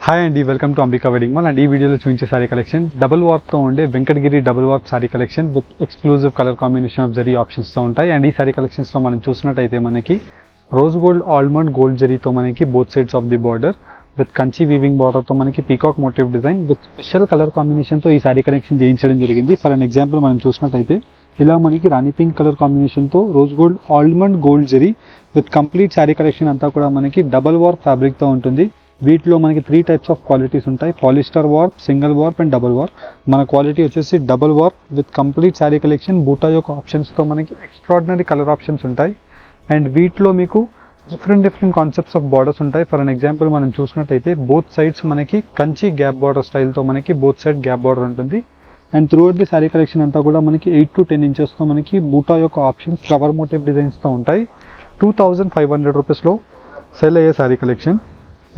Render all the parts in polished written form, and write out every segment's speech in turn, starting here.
Hi అండి, welcome to Ambika wedding mall. And ఈ వీడియోలో చూపించే సారీ కలెక్షన్ డబుల్ వర్క్తో ఉండే Venkatagiri double work sari collection with exclusive colour combination of zari ఆప్షన్స్తో ఉంటాయి. అండ్ ఈ సారీ కలెక్షన్స్లో మనం చూసినట్టయితే మనకి రోజ్ గోల్డ్ ఆల్మండ్ గోల్డ్ జరీతో మనకి both sides of the border with Kanchi weaving బార్డర్తో మనకి peacock motif design with special colour కాంబినేషన్తో ఈ సారీ కలెక్షన్ చేయించడం జరిగింది. ఫర్ అన్ ఎగ్జాంపుల్ మనం చూసినట్టయితే ఇలా మనకి రాణి పింక్ కలర్ కాంబినేషన్తో rose gold almond gold zari with complete sorry collection అంతా కూడా మనకి డబల్ వార్ప్ ఫ్యాబ్రిక్తో ఉంటుంది. వీటిలో మనకి 3 టైప్స్ ఆఫ్ క్వాలిటీస్ ఉంటాయి: polyester warp, single warp and double warp. మన క్వాలిటీ వచ్చేసి double warp with complete sari collection బూటా యొక్క ఆప్షన్స్తో మనకి ఎక్స్ట్రాడినరీ కలర్ ఆప్షన్స్ ఉంటాయి. అండ్ వీటిలో మీకు డిఫరెంట్ కాన్సెప్ట్స్ ఆఫ్ బార్డర్స్ ఉంటాయి. ఫర్ అన్ ఎగ్జాంపుల్ మనం చూసినట్టయితే బోత్ సైడ్స్ మనకి కంచి గ్యాప్ బార్డర్ స్టైల్తో మనకి బోత్ సైడ్ గ్యాప్ బార్డర్ ఉంటుంది. And throughout the sari collection అంతా కూడా మనకి 8 to 10 ఇంచెస్తో మనకి బూటా యొక్క ఆప్షన్స్ ఫ్లవర్ మోటివ్ డిజైన్స్తో ఉంటాయి. 2500 రూపీస్లో సెల్ అయ్యే sari collection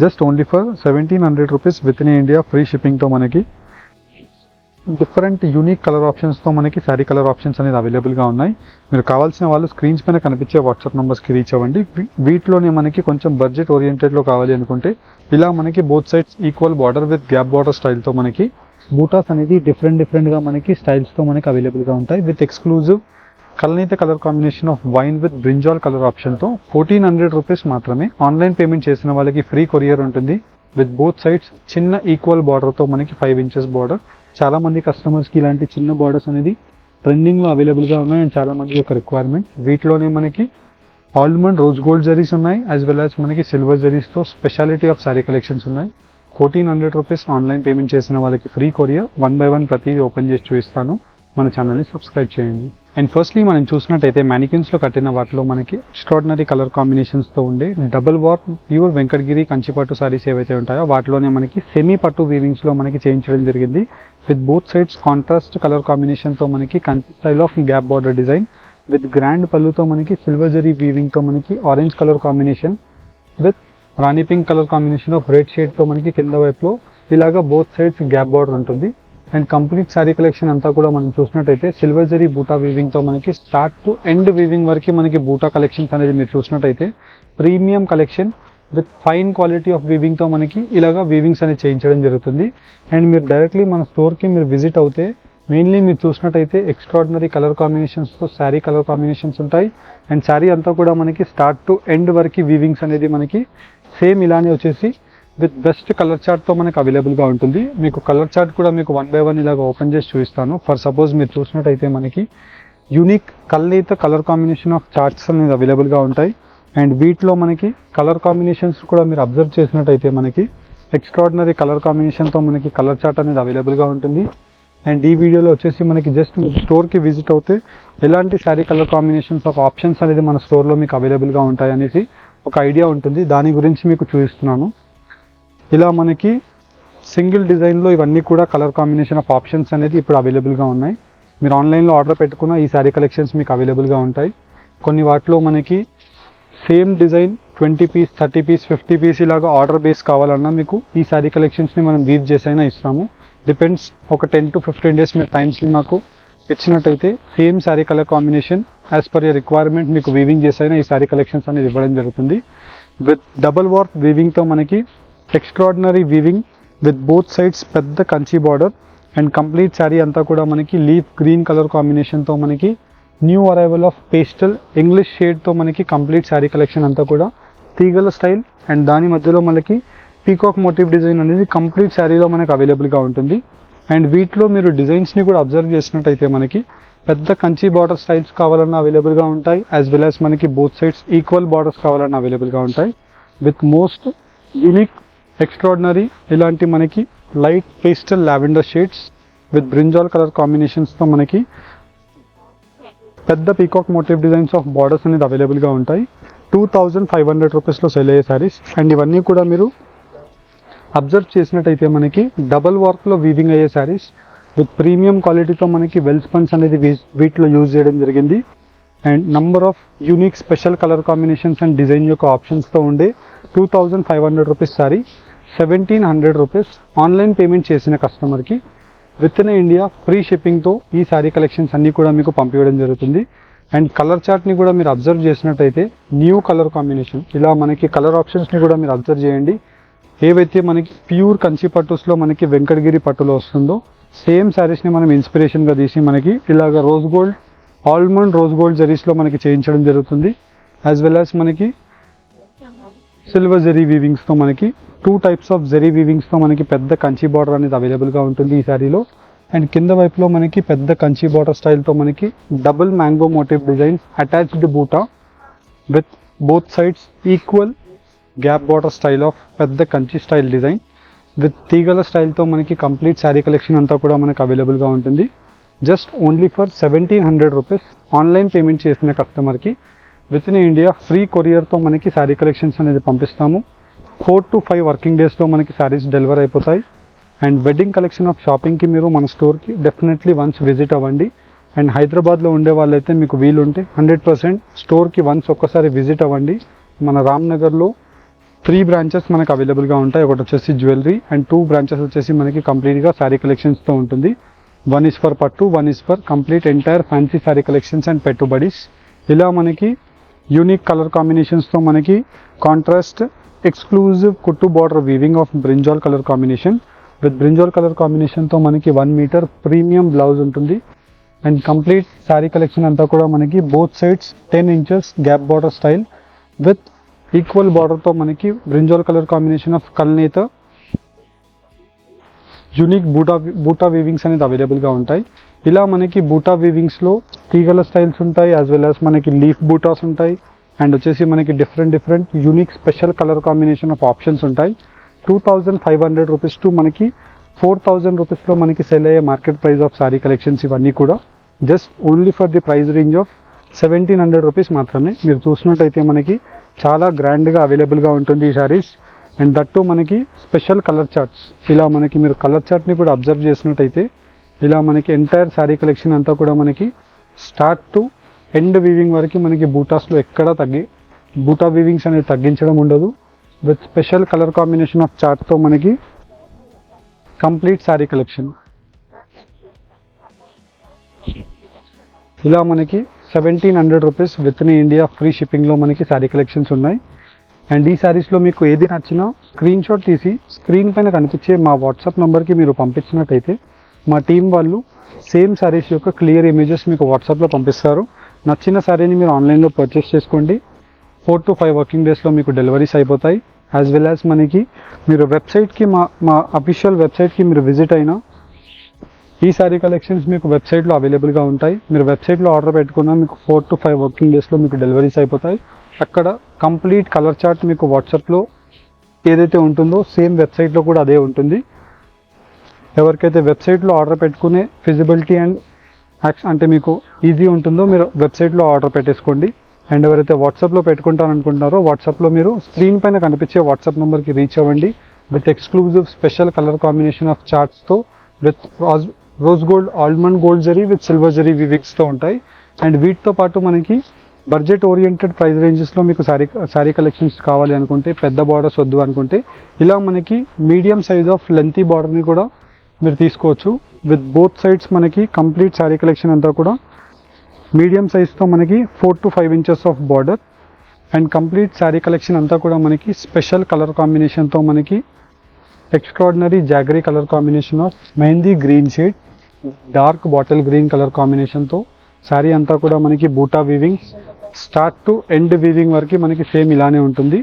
just only for 1700 rupees with in India free షిప్పింగ్తో మనకి డిఫరెంట్ యూనిక్ కలర్ ఆప్షన్స్తో మనకి శారీ కలర్ ఆప్షన్స్ అనేది అవైలబుల్గా ఉన్నాయి. మీరు కావాల్సిన వాళ్ళు స్క్రీన్స్ పైన కనిపించే వాట్సాప్ నెంబర్స్కి రీచ్ అవ్వండి. వీటిలోనే మనకి కొంచెం బడ్జెట్ ఓరియంటెడ్లో కావాలి అనుకుంటే ఇలా మనకి both sides equal border with gap border స్టైల్తో మనకి బూటాస్ అనేది డిఫరెంట్గా మనకి స్టైల్స్తో మనకి అవైలబుల్గా ఉంటాయి విత్ ఎక్స్క్లూజివ్ కల్నీత colour combination of wine with brinjal colour ఆప్షన్తో 1400 రూపీస్ మాత్రమే. ఆన్లైన్ పేమెంట్ చేసిన వాళ్ళకి ఫ్రీ కొరియర్ ఉంటుంది విత్ బోత్ సైడ్స్ చిన్న ఈక్వల్ బార్డర్తో మనకి 5 ఇంచెస్ బార్డర్. చాలా మంది కస్టమర్స్కి ఇలాంటి చిన్న బార్డర్స్ అనేది ట్రెండింగ్లో అవైలబుల్గా ఉన్నాయి అండ్ చాలా మంది యొక్క రిక్వైర్మెంట్. వీటిలోనే మనకి ఆల్మండ్ రోజ్ గోల్డ్ జరీస్ ఉన్నాయి యాజ్ వెల్ యాజ్ మనకి సిల్వర్ జరీస్తో స్పెషాలిటీ ఆఫ్ సారీ కలెక్షన్స్ ఉన్నాయి. 1400 రూపీస్ ఆన్లైన్ పేమెంట్ చేసిన వాళ్ళకి ఫ్రీ కొరియర్. 1 by 1 ప్రతిదీ ఓపెన్ చేసి చూపిస్తాను. మన ఛానల్ని సబ్స్క్రైబ్ చేయండి. అండ్ ఫస్ట్లీ మనం చూసినట్టయితే మ్యానిక్యూన్స్లో కట్టిన వాటిలో మనకి ఎక్స్ట్రాడినరీ కలర్ కాంబినేషన్స్తో ఉండే డబుల్ వార్ప్ ప్యూర్ వెంకటగిరి కంచిపట్టు సారీస్ ఏవైతే ఉంటాయో వాటిలోనే మనకి సెమీ పట్టు వీవింగ్స్లో మనకి చేయించడం జరిగింది with both sides contrast colour కాంబినేషన్తో మనకి Kanchi style of gap border design with grand పళ్ళుతో మనకి సిల్వర్ జరీ వీవింగ్తో మనకి orange colour combination with rani pink colour combination of red షేడ్తో మనకి కింద వైపులో ఇలాగా బోత్ సైడ్స్ గ్యాప్ బార్డర్ ఉంటుంది. అండ్ కంప్లీట్ శారీ కలెక్షన్ అంతా కూడా మనం చూసినట్టయితే సిల్వర్ జరీ బూటా వీవింగ్తో మనకి స్టార్ట్ టు ఎండ్ వీవింగ్ వరకు మనకి బూటా కలెక్షన్స్ అనేది మీరు చూసినట్టయితే premium collection with fine quality of వీవింగ్తో మనకి ఇలాగా వీవింగ్స్ అనేది చేయించడం జరుగుతుంది. అండ్ మీరు డైరెక్ట్లీ మన స్టోర్కి మీరు విజిట్ అవుతే మెయిన్లీ మీరు చూసినట్టయితే ఎక్స్ట్రాడినరీ కలర్ కాంబినేషన్స్తో శారీ కలర్ కాంబినేషన్స్ ఉంటాయి. అండ్ శారీ అంతా కూడా మనకి స్టార్ట్ టు ఎండ్ వరకు వీవింగ్స్ అనేది మనకి సేమ్ ఇలానే వచ్చేసి విత్ బెస్ట్ కలర్ చార్ట్తో మనకు అవైలబుల్గా ఉంటుంది. మీకు కలర్ చార్ట్ కూడా మీకు 1 by 1 ఇలాగ ఓపెన్ చేసి చూపిస్తాను. ఫర్ సపోజ్ మీరు చూసినట్టయితే మనకి యూనిక్ కల్నీత కలర్ కాంబినేషన్ ఆఫ్ చార్ట్స్ అనేది అవైలబుల్గా ఉంటాయి. అండ్ వీటిలో మనకి కలర్ కాంబినేషన్స్ కూడా మీరు అబ్జర్వ్ చేసినట్టయితే మనకి ఎక్స్ట్రాడినరీ కలర్ కాంబినేషన్తో మనకి కలర్ చార్ట్ అనేది అవైలబుల్గా ఉంటుంది. అండ్ ఈ వీడియోలో వచ్చేసి మనకి జస్ట్ మీరు స్టోర్కి విజిట్ అవుతే ఎలాంటి sari colour combinations of options అనేది మన స్టోర్లో మీకు అవైలబుల్గా ఉంటాయి అనేసి ఒక ఐడియా ఉంటుంది. దాని గురించి మీకు చూపిస్తున్నాను. ఇలా మనకి సింగిల్ డిజైన్లో ఇవన్నీ కూడా కలర్ కాంబినేషన్ ఆఫ్ ఆప్షన్స్ అనేది ఇప్పుడు అవైలబుల్గా ఉన్నాయి. మీరు ఆన్లైన్లో ఆర్డర్ పెట్టుకున్న ఈ శారీ కలెక్షన్స్ మీకు అవైలబుల్గా ఉంటాయి. కొన్ని వాటిలో మనకి same design 20 piece 30 piece 50 piece ఇలాగా ఆర్డర్ బేస్ కావాలన్నా మీకు ఈ శారీ కలెక్షన్స్ని మనం వీవ్ చేసైనా ఇస్తాము. డిపెండ్స్. ఒక 10 to 15 డేస్ మీరు టైమ్స్ని మాకు ఇచ్చినట్టయితే same sari colour combination as per your requirement మీకు వీవింగ్ చేసైనా ఈ శారీ కలెక్షన్స్ అనేది ఇవ్వడం జరుగుతుంది. విత్ డబల్ వార్ప్ వీవింగ్తో మనకి extraordinary weaving with both sides పెద్ద Kanchi border. And complete sari అంతా కూడా మనకి లీఫ్ గ్రీన్ కలర్ కాంబినేషన్తో మనకి new arrival of pastel English షేడ్తో మనకి కంప్లీట్ శారీ కలెక్షన్ అంతా కూడా తీగల స్టైల్. అండ్ దాని మధ్యలో మనకి పీకాక్ మోటివ్ డిజైన్ అనేది కంప్లీట్ శారీలో మనకి అవైలబుల్గా ఉంటుంది. అండ్ వీటిలో మీరు డిజైన్స్ని కూడా అబ్జర్వ్ చేసినట్టయితే మనకి పెద్ద కంచి బార్డర్ స్టైల్స్ కావాలన్నా అవైలబుల్గా ఉంటాయి యాజ్ వెల్ యాజ్ మనకి బోత్ సైడ్స్ ఈక్వల్ బార్డర్స్ కావాలన్నా అవైలబుల్గా ఉంటాయి విత్ మోస్ట్ యూనిక్ ఎక్స్ట్రాడినరీ ఇలాంటి మనకి light pastel lavender shades with brinjal colour కాంబినేషన్స్తో మనకి పెద్ద peacock motif designs of borders అనేది అవైలబుల్గా ఉంటాయి. 2500 రూపీస్లో సెల్ అయ్యే శారీస్. అండ్ ఇవన్నీ కూడా మీరు అబ్జర్వ్ చేసినట్టయితే మనకి డబల్ వార్క్లో వీవింగ్ అయ్యే శారీస్ విత్ ప్రీమియం క్వాలిటీతో మనకి వెల్ స్పన్స్ అనేది వీటిలో యూజ్ చేయడం జరిగింది. And number of unique special colour combinations and design యొక్క ఆప్షన్స్తో ఉండే 2500 rupees sari 1700 rupees online payment చేసిన కస్టమర్కి విత్ ఇన్ ఇండియా ఫ్రీ షిప్పింగ్తో ఈ శారీ కలెక్షన్స్ అన్నీ కూడా మీకు పంపించడం జరుగుతుంది. అండ్ కలర్ చార్ట్ని కూడా మీరు అబ్జర్వ్ చేసినట్టయితే న్యూ కలర్ కాంబినేషన్ ఇలా మనకి కలర్ ఆప్షన్స్ని కూడా మీరు అబ్జర్వ్ చేయండి. ఏవైతే మనకి ప్యూర్ కంచి పట్టుస్లో మనకి వెంకటగిరి పట్టులో వస్తుందో సేమ్ శారీస్ని మనం ఇన్స్పిరేషన్గా తీసి మనకి ఇలాగ rose gold almond rose gold జరీస్లో మనకి చేయించడం జరుగుతుంది. యాజ్ వెల్ యాజ్ మనకి సిల్వర్ జరీ వీవింగ్స్తో మనకి 2 టైప్స్ ఆఫ్ జరీ వీవింగ్స్తో మనకి పెద్ద కంచి బార్డర్ అనేది అవైలబుల్గా ఉంటుంది ఈ శారీలో. అండ్ కింద వైపులో మనకి పెద్ద కంచి బార్డర్ స్టైల్తో మనకి double mango motif design attached buta with both sides equal gap border style of పెద్ద కంచి స్టైల్ డిజైన్ విత్ తీగల స్టైల్తో మనకి కంప్లీట్ శారీ కలెక్షన్ అంతా కూడా మనకి అవైలబుల్గా ఉంటుంది. Just only for 1700 rupees online payment చేసిన కస్టమర్కి విత్ ఇన్ ఇండియా ఫ్రీ కొరియర్తో మనకి శారీ కలెక్షన్స్ అనేది పంపిస్తాము. 4 to 5 వర్కింగ్ డేస్లో మనకి శారీస్ డెలివర్ అయిపోతాయి. అండ్ వెడ్డింగ్ కలెక్షన్ ఆఫ్ షాపింగ్కి మీరు మన స్టోర్కి డెఫినెట్లీ వన్స్ విజిట్ అవ్వండి. అండ్ హైదరాబాద్లో ఉండే వాళ్ళైతే మీకు వీలుంటే 100% స్టోర్కి వన్స్ ఒక్కసారి విజిట్ అవ్వండి. మన రామ్నగర్లో 3 బ్రాంచెస్ మనకు అవైలబుల్గా ఉంటాయి. ఒకటి వచ్చేసి జ్యువెలరీ అండ్ 2 బ్రాంచెస్ వచ్చేసి మనకి కంప్లీట్గా శారీ కలెక్షన్స్తో ఉంటుంది. 1 is ఫర్ పట్టు, 1 is for complete entire fancy sari collections and పెట్టుబడీస్. ఇలా మనకి యూనిక్ కలర్ కాంబినేషన్స్తో మనకి కాంట్రాస్ట్ ఎక్స్క్లూజివ్ కుట్టు border weaving of brinjal colour combination with brinjal colour కాంబినేషన్తో మనకి 1 మీటర్ ప్రీమియం బ్లౌజ్ ఉంటుంది. అండ్ కంప్లీట్ శారీ కలెక్షన్ అంతా కూడా మనకి both sides 10 inches gap border style with equal బార్డర్తో మనకి బ్రింజాల్ కలర్ కాంబినేషన్ ఆఫ్ కల్నేత యూనిక్ బూటా వీవింగ్స్ అనేది అవైలబుల్గా ఉంటాయి. ఇలా మనకి బూటా వీవింగ్స్లో తీగల స్టైల్స్ ఉంటాయి, యాజ్ వెల్ యాజ్ మనకి లీఫ్ బూటాస్ ఉంటాయి. అండ్ వచ్చేసి మనకి different unique special colour combination of options ఉంటాయి. 2500 రూపీస్ టు మనకి 4000 రూపీస్లో మనకి సెల్ అయ్యే market price of sari collections ఇవన్నీ కూడా just only for the price range of 1700 rupees మాత్రమే. మీరు చూసినట్టయితే మనకి చాలా గ్రాండ్గా అవైలబుల్గా ఉంటుంది ఈ శారీస్. అండ్ దట్టు మనకి స్పెషల్ కలర్ చార్ట్స్, ఇలా మనకి మీరు కలర్ చార్ట్ని కూడా అబ్జర్వ్ చేసినట్టయితే ఇలా మనకి ఎంటైర్ శారీ కలెక్షన్ అంతా కూడా మనకి స్టార్ట్ టు ఎండ్ వీవింగ్ వరకు మనకి బూటాస్లో ఎక్కడా బూటా వీవింగ్స్ అనేది తగ్గించడం ఉండదు. With special colour combination of చార్ట్తో మనకి కంప్లీట్ శారీ కలెక్షన్. ఇలా మనకి 1700 rupees with in India free షిప్పింగ్లో మనకి శారీ కలెక్షన్స్ ఉన్నాయి. అండ్ ఈ శారీస్లో మీకు ఏది నచ్చినా స్క్రీన్ షాట్ తీసి స్క్రీన్ పైన కనిపించే మా వాట్సాప్ నెంబర్కి మీరు పంపించినట్టయితే మా టీం వాళ్ళు సేమ్ శారీస్ యొక్క క్లియర్ ఇమేజెస్ మీకు వాట్సాప్లో పంపిస్తారు. నచ్చిన శారీని మీరు ఆన్లైన్లో పర్చేస్ చేసుకోండి. 4 to 5 వర్కింగ్ డేస్లో మీకు డెలివరీస్ అయిపోతాయి. యాజ్ వెల్ యాజ్ మనకి మీరు వెబ్సైట్కి మా అఫీషియల్ వెబ్సైట్కి మీరు విజిట్ అయినా ఈ శారీ కలెక్షన్స్ మీకు వెబ్సైట్లో అవైలబుల్గా ఉంటాయి. మీరు వెబ్సైట్లో ఆర్డర్ పెట్టుకున్నా మీకు 4 to 5 వర్కింగ్ డేస్లో మీకు డెలివరీస్ అయిపోతాయి. అక్కడ కంప్లీట్ కలర్ చార్ట్ మీకు వాట్సాప్లో ఏదైతే ఉంటుందో సేమ్ వెబ్సైట్లో కూడా అదే ఉంటుంది. ఎవరికైతే వెబ్సైట్లో ఆర్డర్ పెట్టుకునే ఫిజిబిలిటీ అండ్ అంటే మీకు ఈజీ ఉంటుందో మీరు వెబ్సైట్లో ఆర్డర్ పెట్టేసుకోండి. అండ్ ఎవరైతే వాట్సాప్లో పెట్టుకుంటారనుకుంటున్నారో వాట్సాప్లో మీరు స్క్రీన్ పైన కనిపించే వాట్సాప్ నెంబర్కి రీచ్ అవ్వండి. With exclusive special colour combination of చార్ట్స్తో with rose gold almond gold zari with silver zari వివిక్స్తో ఉంటాయి. అండ్ వీటితో పాటు మనకి బడ్జెట్ ఓరియంటెడ్ ప్రైస్ రేంజెస్లో మీకు శారీ కలెక్షన్స్ కావాలి అనుకుంటే, పెద్ద బార్డర్స్ వద్దు అనుకుంటే ఇలా మనకి మీడియం సైజ్ ఆఫ్ లెంతీ బార్డర్ని కూడా మీరు తీసుకోవచ్చు. విత్ బోత్ సైడ్స్ మనకి కంప్లీట్ శారీ కలెక్షన్ అంతా కూడా మీడియం సైజ్తో మనకి 4 to 5 inches of border. And complete sari collection అంతా కూడా మనకి స్పెషల్ కలర్ కాంబినేషన్తో మనకి extraordinary jaggery colour combination of mehndi green shade dark bottle green colour కాంబినేషన్తో శారీ అంతా కూడా మనకి బూటా వీవింగ్స్ స్టార్ట్ టు ఎండ్ వీవింగ్ వరకు మనకి సేమ్ ఇలానే ఉంటుంది.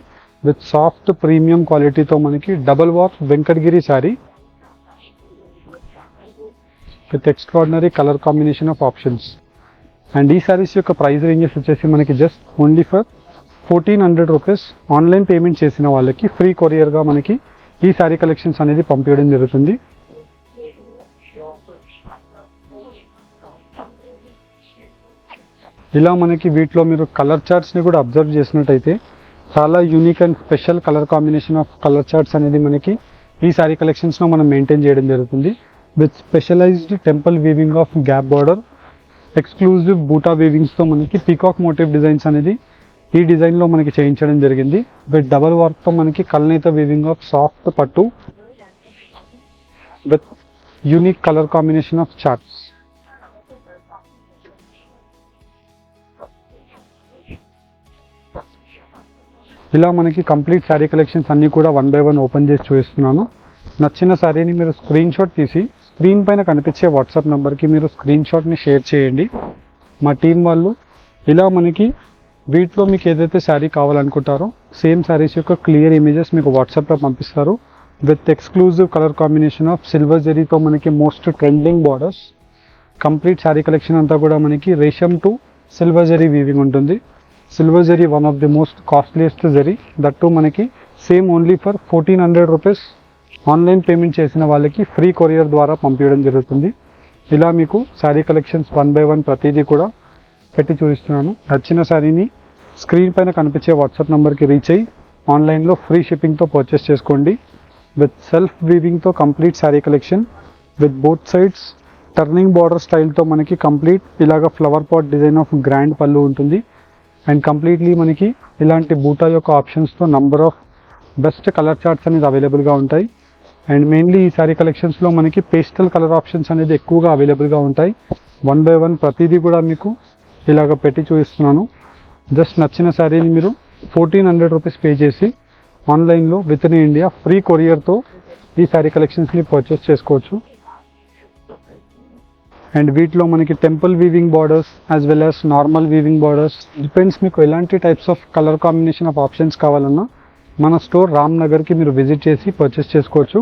విత్ సాఫ్ట్ ప్రీమియం క్వాలిటీతో మనకి double warp Venkatagiri sari with extraordinary colour combination of options. And ఈ శారీస్ యొక్క ప్రైస్ రేంజెస్ వచ్చేసి మనకి just only for 1400 rupees online payment చేసిన వాళ్ళకి ఫ్రీ కొరియర్గా మనకి ఈ శారీ కలెక్షన్స్ అనేది పంపించడం జరుగుతుంది. ఇలా మనకి వీటిలో మీరు కలర్ చార్ట్స్ని కూడా అబ్జర్వ్ చేసినట్టయితే చాలా unique and special colour combination of colour charts అనేది మనకి ఈ శారీ కలెక్షన్స్లో మనం మెయింటైన్ చేయడం జరుగుతుంది. With specialised temple weaving of gap border exclusive buta వీవింగ్స్తో మనకి పీకాక్ మోటివ్ డిజైన్స్ అనేది ఈ డిజైన్లో మనకి చేయించడం జరిగింది. విత్ డబల్ వర్క్తో మనకి కల్నేత వీవింగ్ ఆఫ్ సాఫ్ట్ పట్టు with unique colour combination of charts. ఇలా మనకి కంప్లీట్ శారీ కలెక్షన్స్ అన్నీ కూడా 1 by 1 ఓపెన్ చేసి చూపిస్తున్నాను. నచ్చిన శారీని మీరు స్క్రీన్ షాట్ తీసి స్క్రీన్ పైన కనిపించే వాట్సాప్ నెంబర్కి మీరు స్క్రీన్ షాట్ని షేర్ చేయండి. మా టీం వాళ్ళు ఇలా మనకి వీటిలో మీకు ఏదైతే శారీ కావాలనుకుంటారో సేమ్ శారీస్ యొక్క క్లియర్ ఇమేజెస్ మీకు వాట్సాప్లో పంపిస్తారు. With exclusive colour combination of silver జరీతో మనకి most trending borders. Complete sari collection అంతా కూడా మనకి రేషమ్ టు సిల్వర్ జరీ వీవింగ్ ఉంటుంది. Silver zari one of the most costliest zari. That to మనకి same only for 1400 rupees online payment చేసిన వాళ్ళకి ఫ్రీ కొరియర్ ద్వారా పంపించడం జరుగుతుంది. ఇలా మీకు శారీ కలెక్షన్స్ 1 by 1 ప్రతిదీ కూడా పెట్టి చూపిస్తున్నాను. నచ్చిన శారీని స్క్రీన్ పైన కనిపించే వాట్సాప్ నెంబర్కి రీచ్ అయ్యి ఆన్లైన్లో ఫ్రీ షిప్పింగ్తో పర్చేస్ చేసుకోండి. విత్ సెల్ఫ్ వీవింగ్తో complete sari collection with both sides turning border స్టైల్తో మనకి కంప్లీట్ ఇలాగ flower pot design of grand పళ్ళు ఉంటుంది. అండ్ కంప్లీట్లీ మనకి ఇలాంటి బూటా యొక్క ఆప్షన్స్తో number of best colour charts అనేది అవైలబుల్గా ఉంటాయి. అండ్ మెయిన్లీ ఈ శారీ కలెక్షన్స్లో మనకి పేస్టల్ కలర్ ఆప్షన్స్ అనేది ఎక్కువగా అవైలబుల్గా ఉంటాయి. 1 by 1 ప్రతిదీ కూడా మీకు ఇలాగ పెట్టి చూపిస్తున్నాను. జస్ట్ నచ్చిన శారీని మీరు 1400 రూపీస్ పే చేసి ఆన్లైన్లో విత్ ఇన్ ఇండియా ఫ్రీ కొరియర్తో ఈ శారీ కలెక్షన్స్ని పర్చేస్ చేసుకోవచ్చు. అండ్ వీటిలో మనకి temple weaving borders as well as normal weaving borders depends మీకు ఎలాంటి types of colour combination of options కావాలన్నా మన స్టోర్ రామ్నగర్కి మీరు విజిట్ చేసి పర్చేస్ చేసుకోవచ్చు.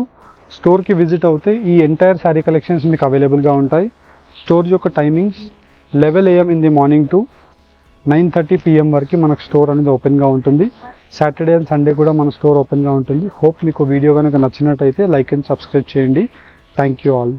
స్టోర్కి విజిట్ అవుతే ఈ ఎంటైర్ శారీ కలెక్షన్స్ మీకు అవైలబుల్గా ఉంటాయి. స్టోర్ యొక్క timings 11 AM in the morning to 9:30 PM వరకు మనకు స్టోర్ అనేది ఓపెన్గా ఉంటుంది. సాటర్డే అండ్ సండే కూడా మన స్టోర్ ఓపెన్గా ఉంటుంది. హోప్ మీకు వీడియో కనుక నచ్చినట్టయితే లైక్ అండ్ సబ్స్క్రైబ్ చేయండి. Thank you all.